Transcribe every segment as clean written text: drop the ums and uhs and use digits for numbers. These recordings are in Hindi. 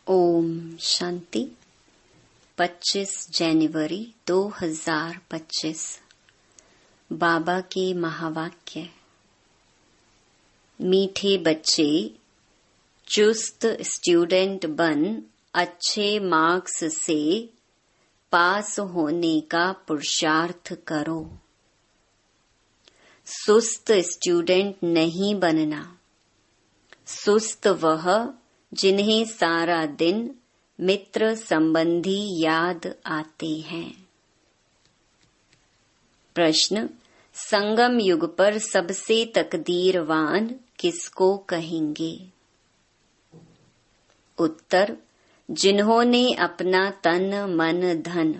ओम शांति। 25 जनवरी 2025 बाबा के महावाक्य। मीठे बच्चे, चुस्त स्टूडेंट बन अच्छे मार्क्स से पास होने का पुरुषार्थ करो। सुस्त स्टूडेंट नहीं बनना। सुस्त वह जिन्हें सारा दिन मित्र संबंधी याद आते हैं। प्रश्न, संगम युग पर सबसे तकदीरवान किसको कहेंगे? उत्तर, जिन्होंने अपना तन मन धन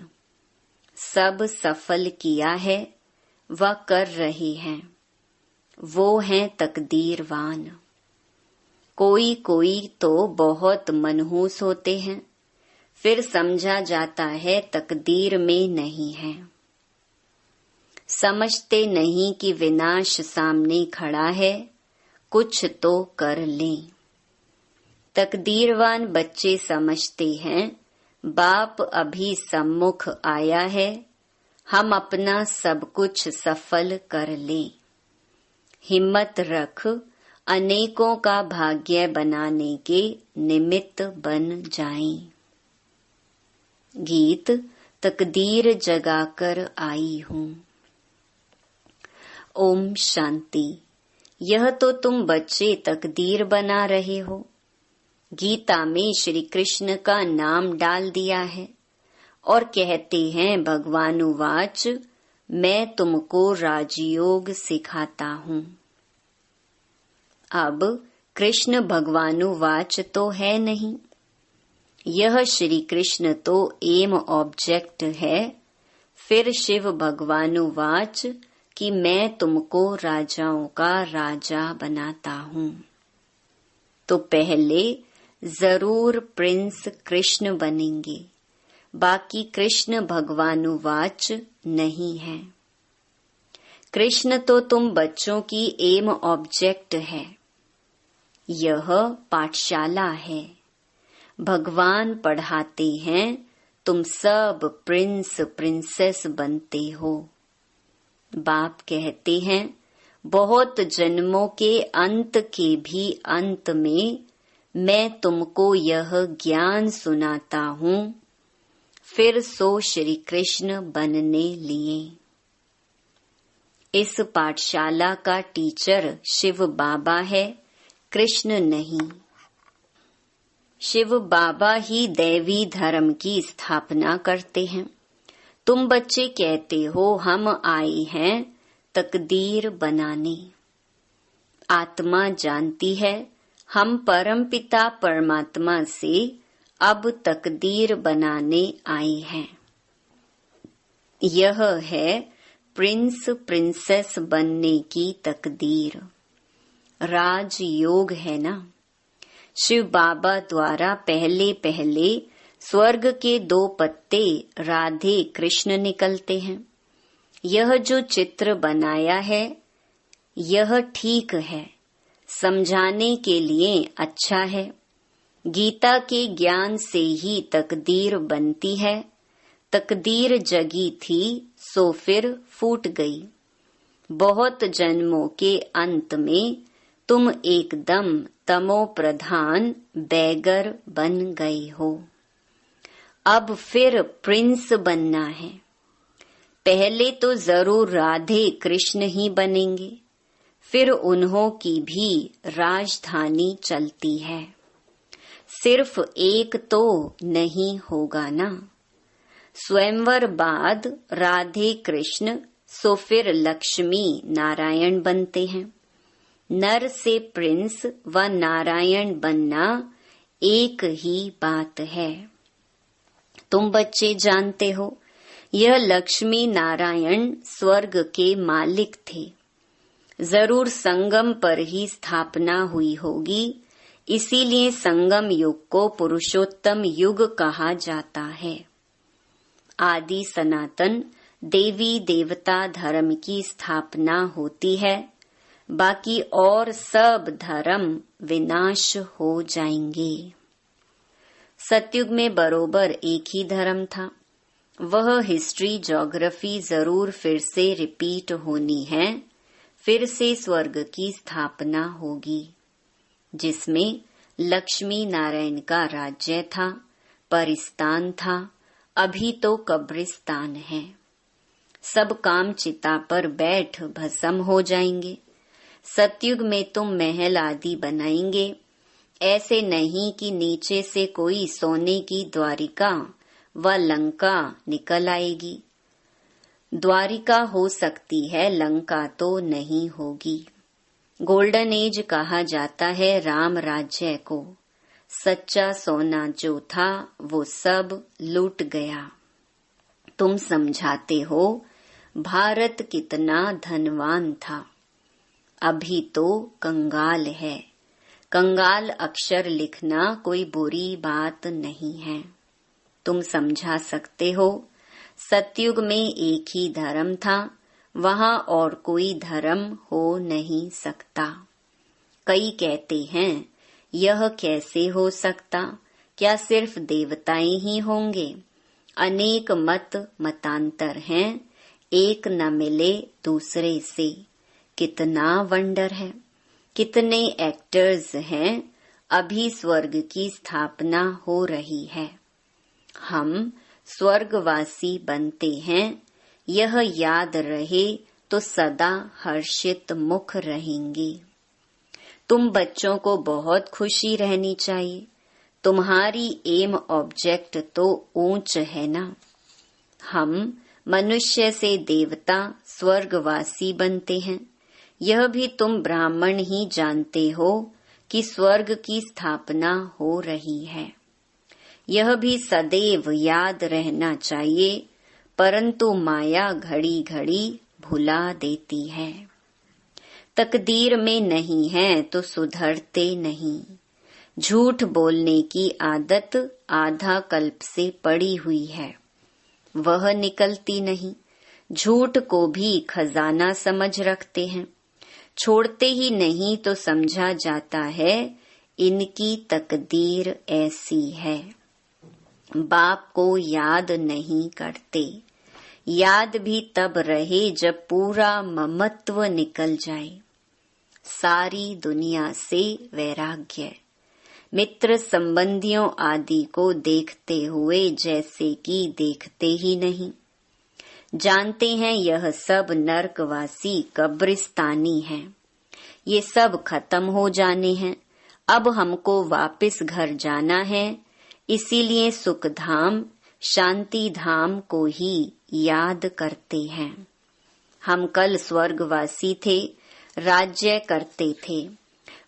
सब सफल किया है व कर रहे हैं, वो हैं तकदीरवान। कोई कोई तो बहुत मनहूस होते हैं, फिर समझा जाता है तकदीर में नहीं है। समझते नहीं कि विनाश सामने खड़ा है, कुछ तो कर लें। तकदीरवान बच्चे समझते हैं बाप अभी सम्मुख आया है, हम अपना सब कुछ सफल कर लें। हिम्मत रख, अनेकों का भाग्य बनाने के निमित्त बन जाएं। गीत, तकदीर जगाकर आई हूँ। ओम शांति। यह तो तुम बच्चे तकदीर बना रहे हो। गीता में श्री कृष्ण का नाम डाल दिया है और कहते हैं भगवानुवाच, मैं तुमको राजयोग सिखाता हूँ। अब कृष्ण भगवानुवाच तो है नहीं, यह श्री कृष्ण तो एम ऑब्जेक्ट है। फिर शिव भगवानुवाच कि मैं तुमको राजाओं का राजा बनाता हूँ। तो पहले जरूर प्रिंस कृष्ण बनेंगे, बाकी कृष्ण भगवानुवाच नहीं है। कृष्ण तो तुम बच्चों की एम ऑब्जेक्ट है। यह पाठशाला है, भगवान पढ़ाते हैं, तुम सब प्रिंस प्रिंसेस बनते हो। बाप कहते हैं बहुत जन्मों के अंत के भी अंत में मैं तुमको यह ज्ञान सुनाता हूँ, फिर सो श्री कृष्ण बनने लिए। इस पाठशाला का टीचर शिव बाबा है, कृष्ण नहीं। शिव बाबा ही दैवी धर्म की स्थापना करते हैं। तुम बच्चे कहते हो हम आए हैं तकदीर बनाने। आत्मा जानती है हम परमपिता परमात्मा से अब तकदीर बनाने आए हैं। यह है प्रिंस प्रिंसेस बनने की तकदीर। राजयोग है ना। शिव बाबा द्वारा पहले पहले स्वर्ग के 2 पत्ते राधे कृष्ण निकलते हैं। यह जो चित्र बनाया है यह ठीक है, समझाने के लिए अच्छा है। गीता के ज्ञान से ही तकदीर बनती है। तकदीर जगी थी सो फिर फूट गई। बहुत जन्मों के अंत में तुम एकदम तमो प्रधान बैगर बन गए हो। अब फिर प्रिंस बनना है। पहले तो जरूर राधे कृष्ण ही बनेंगे, फिर उन्हों की भी राजधानी चलती है। सिर्फ एक तो नहीं होगा ना। स्वयंवर बाद राधे कृष्ण सो फिर लक्ष्मी नारायण बनते हैं। नर से प्रिंस व नारायण बनना एक ही बात है। तुम बच्चे जानते हो यह लक्ष्मी नारायण स्वर्ग के मालिक थे। जरूर संगम पर ही स्थापना हुई होगी, इसीलिए संगम युग को पुरुषोत्तम युग कहा जाता है। आदि सनातन देवी देवता धर्म की स्थापना होती है, बाकी और सब धर्म विनाश हो जाएंगे। सतयुग में बरोबर एक ही धर्म था। वह हिस्ट्री ज्योग्राफी जरूर फिर से रिपीट होनी है। फिर से स्वर्ग की स्थापना होगी, जिसमें लक्ष्मी नारायण का राज्य था, परिस्तान था। अभी तो कब्रिस्तान है। सब काम चिता पर बैठ भस्म हो जाएंगे। सतयुग में तुम महल आदि बनाएंगे। ऐसे नहीं कि नीचे से कोई सोने की द्वारिका व लंका निकल आएगी। द्वारिका हो सकती है, लंका तो नहीं होगी। गोल्डन एज कहा जाता है राम राज्य को। सच्चा सोना जो था वो सब लूट गया। तुम समझाते हो भारत कितना धनवान था। अभी तो कंगाल है। कंगाल अक्षर लिखना कोई बुरी बात नहीं है। तुम समझा सकते हो सतयुग में एक ही धर्म था, वहां और कोई धर्म हो नहीं सकता। कई कहते हैं यह कैसे हो सकता, क्या सिर्फ देवताएं ही होंगे? अनेक मतांतर हैं, एक न मिले दूसरे से। कितना वंडर है। कितने एक्टर्स हैं। अभी स्वर्ग की स्थापना हो रही है। हम स्वर्गवासी बनते हैं। यह याद रहे तो सदा हर्षित मुख रहेंगे। तुम बच्चों को बहुत खुशी रहनी चाहिए। तुम्हारी एम ऑब्जेक्ट तो ऊंच है ना। हम मनुष्य से देवता स्वर्गवासी बनते हैं। यह भी तुम ब्राह्मण ही जानते हो कि स्वर्ग की स्थापना हो रही है। यह भी सदैव याद रहना चाहिए, परंतु माया घड़ी घड़ी भुला देती है। तकदीर में नहीं है तो सुधरते नहीं। झूठ बोलने की आदत आधा कल्प से पड़ी हुई है, वह निकलती नहीं। झूठ को भी खजाना समझ रखते हैं। छोड़ते ही नहीं तो समझा जाता है इनकी तकदीर ऐसी है। बाप को याद नहीं करते। याद भी तब रहे जब पूरा ममत्व निकल जाए। सारी दुनिया से वैराग्य। मित्र संबंधियों आदि को देखते हुए जैसे कि देखते ही नहीं। जानते हैं यह सब नरकवासी कब्रिस्तानी हैं। ये सब खत्म हो जाने हैं। अब हमको वापस घर जाना है। इसीलिए सुख धाम शांति धाम को ही याद करते हैं। हम कल स्वर्गवासी थे, राज्य करते थे,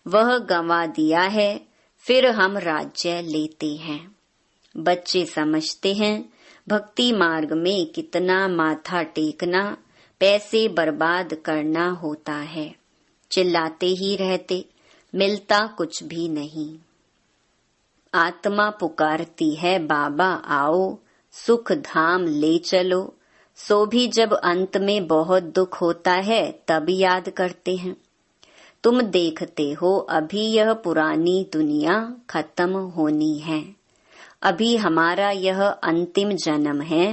वह गंवा दिया है, फिर हम राज्य लेते हैं। बच्चे समझते हैं भक्ति मार्ग में कितना माथा टेकना, पैसे बर्बाद करना होता है। चिल्लाते ही रहते, मिलता कुछ भी नहीं। आत्मा पुकारती है बाबा आओ सुख धाम ले चलो। सो भी जब अंत में बहुत दुख होता है तब याद करते हैं। तुम देखते हो अभी यह पुरानी दुनिया खत्म होनी है। अभी हमारा यह अंतिम जन्म है।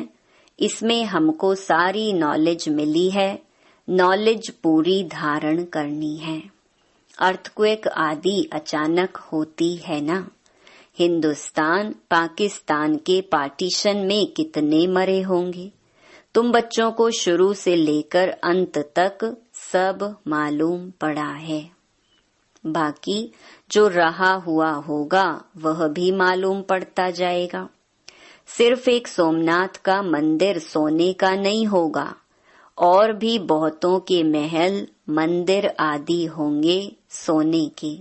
इसमें हमको सारी नॉलेज मिली है। नॉलेज पूरी धारण करनी है। अर्थक्वेक आदि अचानक होती है ना। हिंदुस्तान पाकिस्तान के पार्टीशन में कितने मरे होंगे। तुम बच्चों को शुरू से लेकर अंत तक सब मालूम पड़ा है। बाकी जो रहा हुआ होगा वह भी मालूम पड़ता जाएगा। सिर्फ एक सोमनाथ का मंदिर सोने का नहीं होगा, और भी बहुतों के महल मंदिर आदि होंगे सोने के।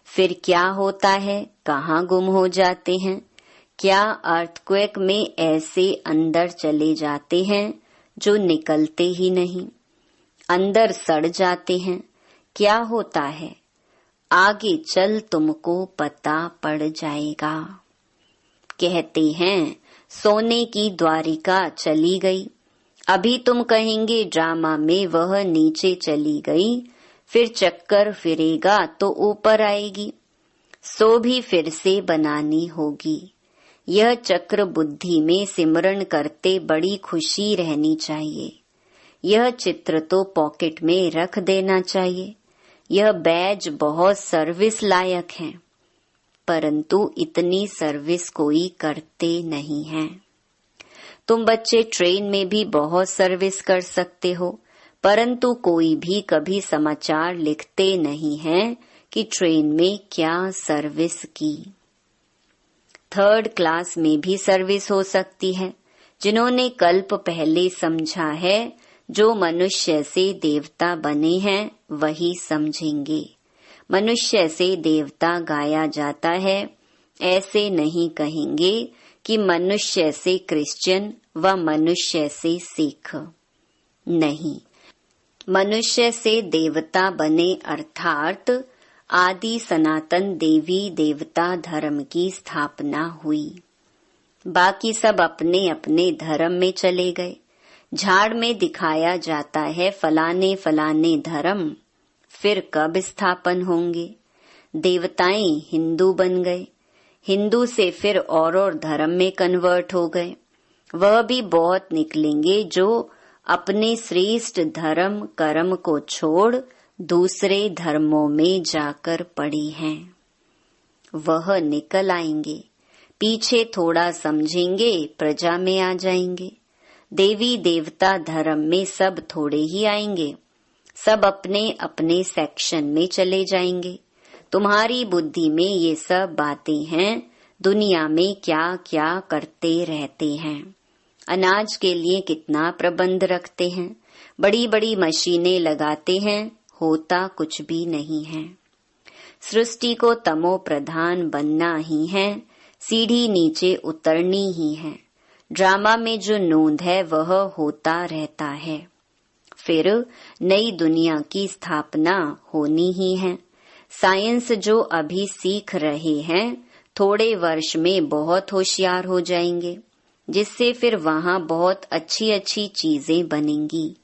फिर क्या होता है, कहाँ गुम हो जाते हैं? क्या अर्थक्वेक में ऐसे अंदर चले जाते हैं जो निकलते ही नहीं, अंदर सड़ जाते हैं? क्या होता है? आगे चल तुमको पता पड़ जाएगा। कहते हैं सोने की द्वारिका चली गई। अभी तुम कहेंगे ड्रामा में वह नीचे चली गई, फिर चक्कर फिरेगा तो ऊपर आएगी। सो भी फिर से बनानी होगी। यह चक्र बुद्धि में सिमरण करते बड़ी खुशी रहनी चाहिए। यह चित्र तो पॉकेट में रख देना चाहिए। यह बैज बहुत सर्विस लायक है, परंतु इतनी सर्विस कोई करते नहीं है। तुम बच्चे ट्रेन में भी बहुत सर्विस कर सकते हो, परंतु कोई भी कभी समाचार लिखते नहीं है कि ट्रेन में क्या सर्विस की। 3rd क्लास में भी सर्विस हो सकती है। जिन्होंने कल्प पहले समझा है, जो मनुष्य से देवता बने हैं वही समझेंगे। मनुष्य से देवता गाया जाता है, ऐसे नहीं कहेंगे कि मनुष्य से क्रिश्चियन व मनुष्य से सिख। नहीं, मनुष्य से देवता बने अर्थात आदि सनातन देवी देवता धर्म की स्थापना हुई। बाकी सब अपने अपने धर्म में चले गए। झाड़ में दिखाया जाता है फलाने फलाने धर्म, फिर कब स्थापन होंगे। देवताएं हिंदू बन गए, हिंदू से फिर और धर्म में कन्वर्ट हो गए। वह भी बहुत निकलेंगे जो अपने श्रेष्ठ धर्म कर्म को छोड़ दूसरे धर्मों में जाकर पड़ी हैं। वह निकल आएंगे, पीछे थोड़ा समझेंगे, प्रजा में आ जाएंगे। देवी देवता धर्म में सब थोड़े ही आएंगे, सब अपने अपने सेक्शन में चले जाएंगे। तुम्हारी बुद्धि में ये सब बातें हैं, दुनिया में क्या क्या करते रहते हैं। अनाज के लिए कितना प्रबंध रखते हैं, बड़ी बड़ी मशीनें लगाते हैं, होता कुछ भी नहीं है। सृष्टि को तमो प्रधान बनना ही है, सीढ़ी नीचे उतरनी ही है। ड्रामा में जो नोंद है वह होता रहता है। फिर नई दुनिया की स्थापना होनी ही है। साइंस जो अभी सीख रहे हैं, थोड़े वर्ष में बहुत होशियार हो जाएंगे, जिससे फिर वहाँ बहुत अच्छी अच्छी चीजें बनेंगी।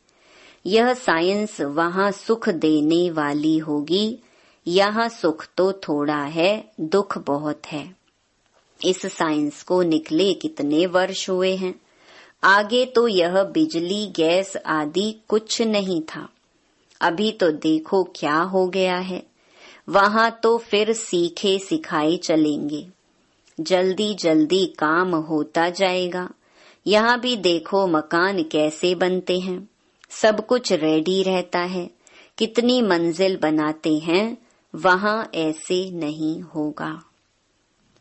यह साइंस वहाँ सुख देने वाली होगी। यहाँ सुख तो थोड़ा है, दुख बहुत है। इस साइंस को निकले कितने वर्ष हुए हैं। आगे तो यह बिजली गैस आदि कुछ नहीं था। अभी तो देखो क्या हो गया है। वहाँ तो फिर सीखे सिखाए चलेंगे, जल्दी जल्दी काम होता जाएगा। यहाँ भी देखो मकान कैसे बनते हैं, सब कुछ रेडी रहता है। कितनी मंजिल बनाते हैं, वहाँ ऐसे नहीं होगा।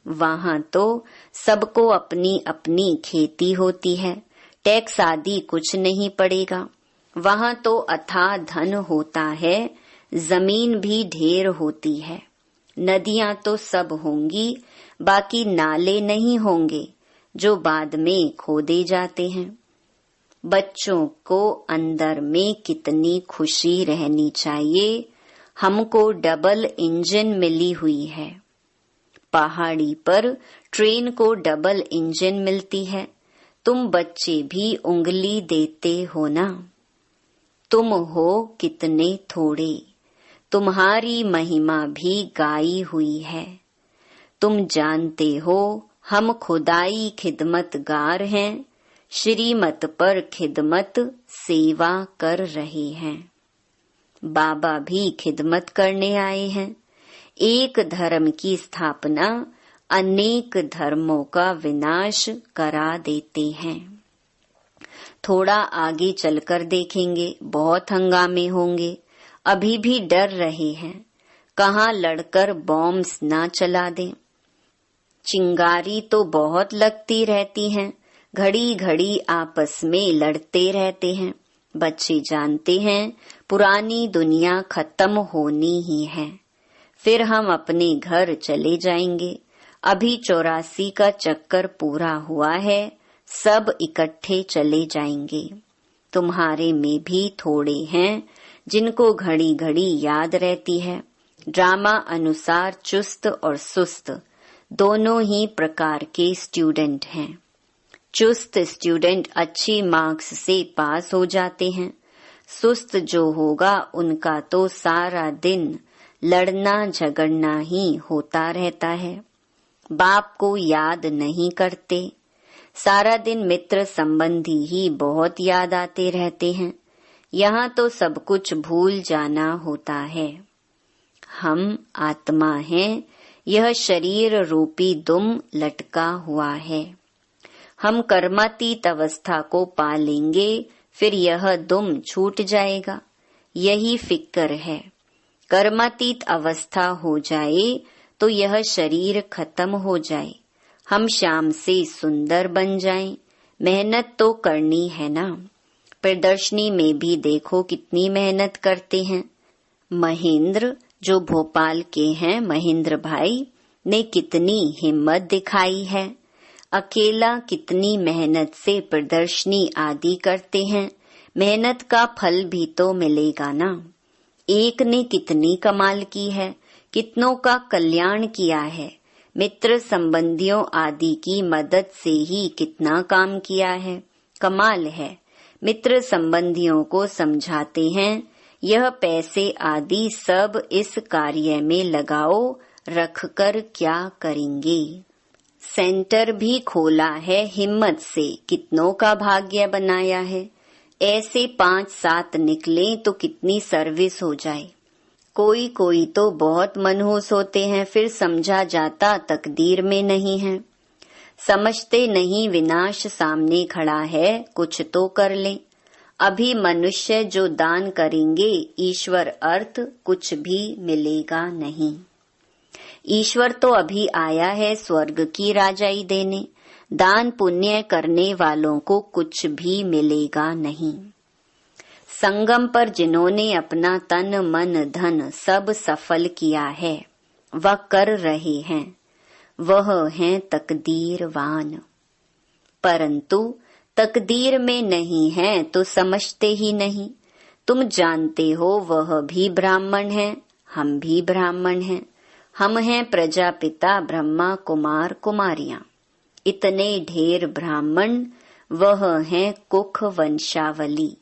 वहाँ तो सबको अपनी अपनी खेती होती है, टैक्स आदि कुछ नहीं पड़ेगा। वहाँ तो अथाह धन होता है, जमीन भी ढेर होती है। नदियाँ तो सब होंगी, बाकी नाले नहीं होंगे जो बाद में खोदे जाते हैं। बच्चों को अंदर में कितनी खुशी रहनी चाहिए। हमको डबल इंजन मिली हुई है। पहाड़ी पर ट्रेन को डबल इंजन मिलती है। तुम बच्चे भी उंगली देते हो ना। तुम हो कितने थोड़े, तुम्हारी महिमा भी गाई हुई है। तुम जानते हो हम खुदाई खिदमतगार हैं, श्रीमत पर खिदमत सेवा कर रहे हैं। बाबा भी खिदमत करने आए हैं। एक धर्म की स्थापना अनेक धर्मों का विनाश करा देते हैं। थोड़ा आगे चलकर देखेंगे, बहुत हंगामे होंगे। अभी भी डर रहे हैं, कहाँ लड़कर बॉम्ब्स ना चला दें। चिंगारी तो बहुत लगती रहती हैं, घड़ी घड़ी आपस में लड़ते रहते हैं। बच्चे जानते हैं पुरानी दुनिया खत्म होनी ही है, फिर हम अपने घर चले जाएंगे। अभी 84 का चक्कर पूरा हुआ है, सब इकट्ठे चले जाएंगे। तुम्हारे में भी थोड़े हैं जिनको घड़ी घड़ी याद रहती है। ड्रामा अनुसार चुस्त और सुस्त दोनों ही प्रकार के स्टूडेंट हैं। चुस्त स्टूडेंट अच्छी मार्क्स से पास हो जाते हैं। सुस्त जो होगा उनका तो सारा दिन लड़ना झगड़ना ही होता रहता है। बाप को याद नहीं करते। सारा दिन मित्र संबंधी ही बहुत याद आते रहते हैं। यहाँ तो सब कुछ भूल जाना होता है। हम आत्मा हैं, यह शरीर रूपी दुम लटका हुआ है। हम कर्मातीत अवस्था को पा लेंगे, फिर यह दुम छूट जाएगा। यही फिक्र है। कर्मातीत अवस्था हो जाए तो यह शरीर खत्म हो जाए, हम श्याम से सुंदर बन जाएं। मेहनत तो करनी है ना। प्रदर्शनी में भी देखो कितनी मेहनत करते हैं। महेंद्र जो भोपाल के हैं, महेंद्र भाई ने कितनी हिम्मत दिखाई है। अकेला कितनी मेहनत से प्रदर्शनी आदि करते हैं। मेहनत का फल भी तो मिलेगा ना। एक ने कितनी कमाल की है, कितनों का कल्याण किया है। मित्र संबंधियों आदि की मदद से ही कितना काम किया है। कमाल है। मित्र संबंधियों को समझाते हैं, यह पैसे आदि सब इस कार्य में लगाओ, रखकर क्या करेंगे। सेंटर भी खोला है हिम्मत से, कितनों का भाग्य बनाया है। ऐसे 5-7 निकले तो कितनी सर्विस हो जाए। कोई कोई तो बहुत मनहूस होते हैं, फिर समझा जाता तकदीर में नहीं है। समझते नहीं विनाश सामने खड़ा है, कुछ तो कर ले। अभी मनुष्य जो दान करेंगे, ईश्वर अर्थ कुछ भी मिलेगा नहीं। ईश्वर तो अभी आया है स्वर्ग की राजाई देने। दान पुण्य करने वालों को कुछ भी मिलेगा नहीं। संगम पर जिन्होंने अपना तन मन धन सब सफल किया है, वह कर रहे हैं, वह हैं तकदीरवान। परंतु तकदीर में नहीं है तो समझते ही नहीं। तुम जानते हो वह भी ब्राह्मण है, हम भी ब्राह्मण हैं। हम हैं प्रजापिता ब्रह्मा कुमार कुमारियां। इतने ढेर ब्राह्मण, वह हैं कुख वंशावली।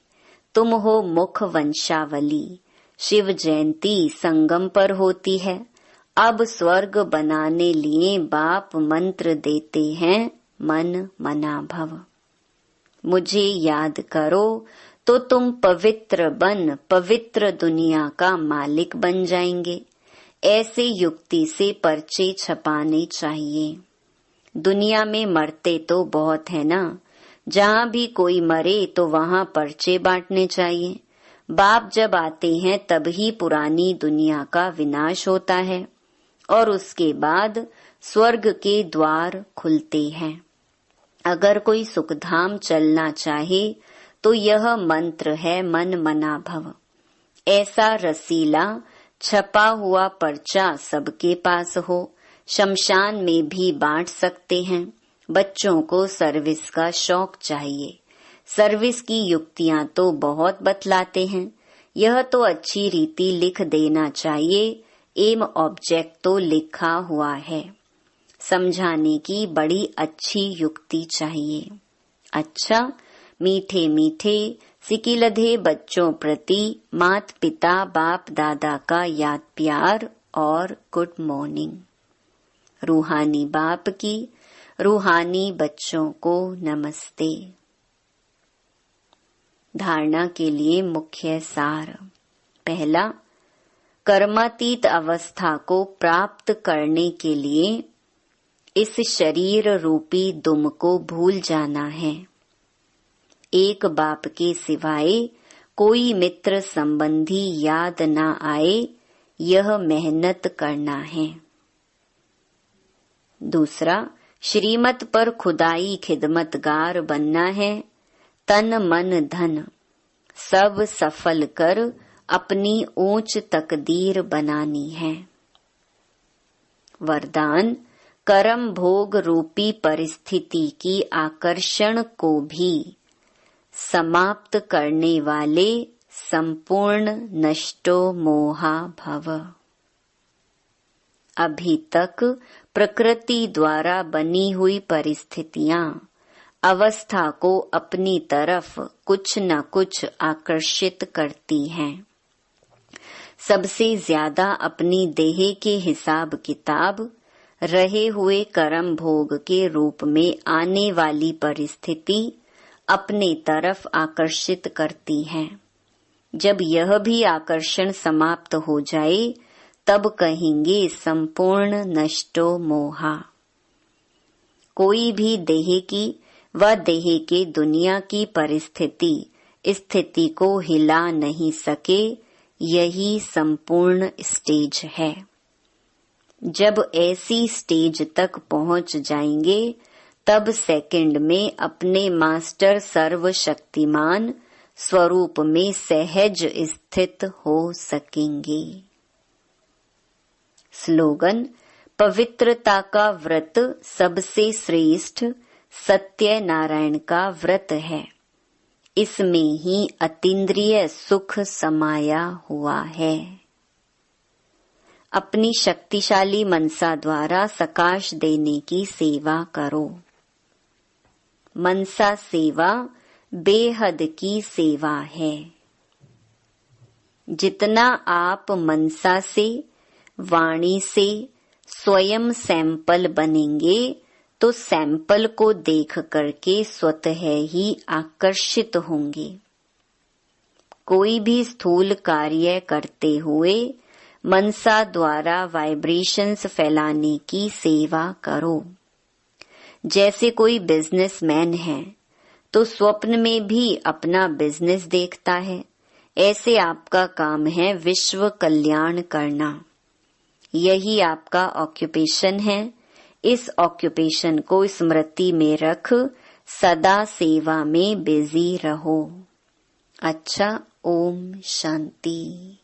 तुम हो मुख वंशावली। शिव जयंती संगम पर होती है। अब स्वर्ग बनाने लिए बाप मंत्र देते हैं, मन मना भव। मुझे याद करो तो तुम पवित्र बन पवित्र दुनिया का मालिक बन जाएंगे। ऐसे युक्ति से पर्चे छपाने चाहिए। दुनिया में मरते तो बहुत है ना। जहाँ भी कोई मरे तो वहाँ पर्चे बांटने चाहिए। बाप जब आते हैं तब ही पुरानी दुनिया का विनाश होता है और उसके बाद स्वर्ग के द्वार खुलते हैं। अगर कोई सुखधाम चलना चाहे तो यह मंत्र है, मन मना भव। ऐसा रसीला छपा हुआ पर्चा सबके पास हो। शमशान में भी बांट सकते हैं। बच्चों को सर्विस का शौक चाहिए। सर्विस की युक्तियां तो बहुत बतलाते हैं। यह तो अच्छी रीति लिख देना चाहिए। एम ऑब्जेक्ट तो लिखा हुआ है। समझाने की बड़ी अच्छी युक्ति चाहिए। अच्छा, मीठे मीठे सिकिलधे बच्चों प्रति मात पिता बाप दादा का याद प्यार और गुड मॉर्निंग। रूहानी बाप की रूहानी बच्चों को नमस्ते। धारणा के लिए मुख्य सार। पहला, कर्मातीत अवस्था को प्राप्त करने के लिए इस शरीर रूपी दुम को भूल जाना है। एक बाप के सिवाय कोई मित्र संबंधी याद ना आए, यह मेहनत करना है। दूसरा, श्रीमत पर खुदाई खिदमतगार बनना है। तन मन धन सब सफल कर अपनी ऊंच तकदीर बनानी है। वरदान, कर्म भोग रूपी परिस्थिति की आकर्षण को भी समाप्त करने वाले संपूर्ण नष्टो मोहा भव। अभी तक प्रकृति द्वारा बनी हुई परिस्थितियां अवस्था को अपनी तरफ कुछ न कुछ आकर्षित करती हैं। सबसे ज्यादा अपनी देह के हिसाब किताब, रहे हुए कर्म भोग के रूप में आने वाली परिस्थिति अपने तरफ आकर्षित करती है। जब यह भी आकर्षण समाप्त हो जाए तब कहेंगे संपूर्ण नष्टो मोहा। कोई भी देह की व देह के दुनिया की परिस्थिति स्थिति को हिला नहीं सके, यही संपूर्ण स्टेज है। जब ऐसी स्टेज तक पहुंच जाएंगे तब सेकंड में अपने मास्टर सर्वशक्तिमान स्वरूप में सहज स्थित हो सकेंगे। स्लोगन: पवित्रता का व्रत सबसे श्रेष्ठ सत्यनारायण का व्रत है। इसमें ही अतीन्द्रिय सुख समाया हुआ है। अपनी शक्तिशाली मनसा द्वारा सकाश देने की सेवा करो। मनसा सेवा बेहद की सेवा है। जितना आप मनसा से, वाणी से स्वयं सैंपल बनेंगे तो सैंपल को देख करके स्वतः ही आकर्षित होंगे। कोई भी स्थूल कार्य करते हुए मनसा द्वारा वाइब्रेशंस फैलाने की सेवा करो। जैसे कोई बिजनेसमैन है तो स्वप्न में भी अपना बिजनेस देखता है, ऐसे आपका काम है विश्व कल्याण करना। यही आपका ऑक्यूपेशन है। इस ऑक्यूपेशन को स्मृति में रख सदा सेवा में बिजी रहो। अच्छा, ओम शांति।